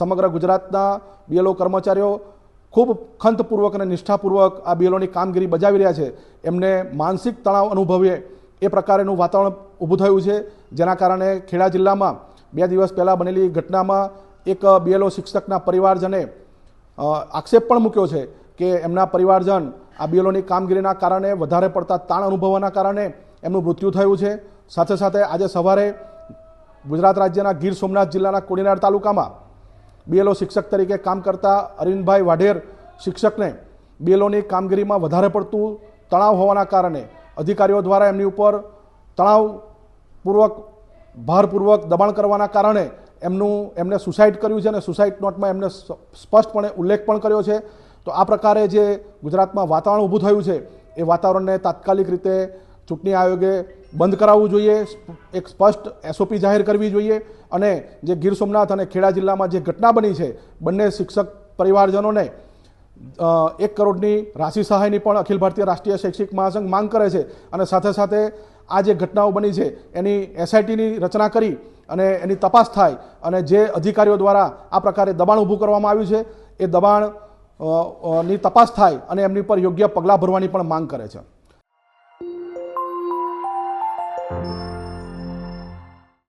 સમગ્ર ગુજરાતના બીએલઓ કર્મચારીઓ ખૂબ ખંતપૂર્વક અને નિષ્ઠાપૂર્વક આ બીએલઓની કામગીરી બજાવી રહ્યા છે. એમને માનસિક તણાવ અનુભવે એ પ્રકારનું વાતાવરણ ઊભું થયું છે, જેના કારણે ખેડા જિલ્લામાં 2 દિવસ પહેલાં બનેલી ઘટનામાં એક બીએલઓ શિક્ષકના પરિવારજને આક્ષેપ પણ મૂક્યો છે કે એમના પરિવારજન આ બીએલઓની કામગીરીના કારણે વધારે પડતા તાણ અનુભવવાના કારણે એમનું મૃત્યુ થયું છે. સાથે સાથે આજે સવારે ગુજરાત રાજ્યના ગીર સોમનાથ જિલ્લાના કોડીનાર તાલુકામાં બીએલઓ શિક્ષક તરીકે કામ કરતા અરવિંદભાઈ વાઢેર શિક્ષકને બીએલઓની કામગીરીમાં વધારે પડતું તણાવ હોવાના કારણે અધિકારીઓ દ્વારા એમની ઉપર તણાવપૂર્વક ભારપૂર્વક દબાણ કરવાના કારણે એમને સુસાઇડ કર્યું છે અને સુસાઇડ નોટમાં એમને સ્પષ્ટપણે ઉલ્લેખ પણ કર્યો છે. તો આ પ્રકારે જે ગુજરાતમાં વાતાવરણ ઊભું થયું છે એ વાતાવરણને તાત્કાલિક રીતે ચૂંટણી આયોગે બંધ કરાવવું જોઈએ, એક સ્પષ્ટ SOP જાહેર કરવી જોઈએ અને જે ગીર સોમનાથ અને ખેડા જિલ્લામાં જે ઘટના બની છે બંને શિક્ષક પરિવારજનોને 1 કરોડની રાશિ સહાયની પણ અખિલ ભારતીય રાષ્ટ્રીય શૈક્ષિક મહાસંઘ માંગ કરે છે. અને સાથે સાથે આ જે ઘટનાઓ બની છે એની SITની રચના કરી અને એની તપાસ થાય અને જે અધિકારીઓ દ્વારા આ પ્રકારે દબાણ ઊભું કરવામાં આવ્યું છે એ દબાણની તપાસ થાય અને એમની પર યોગ્ય પગલાં ભરવાની પણ માંગ કરે છે.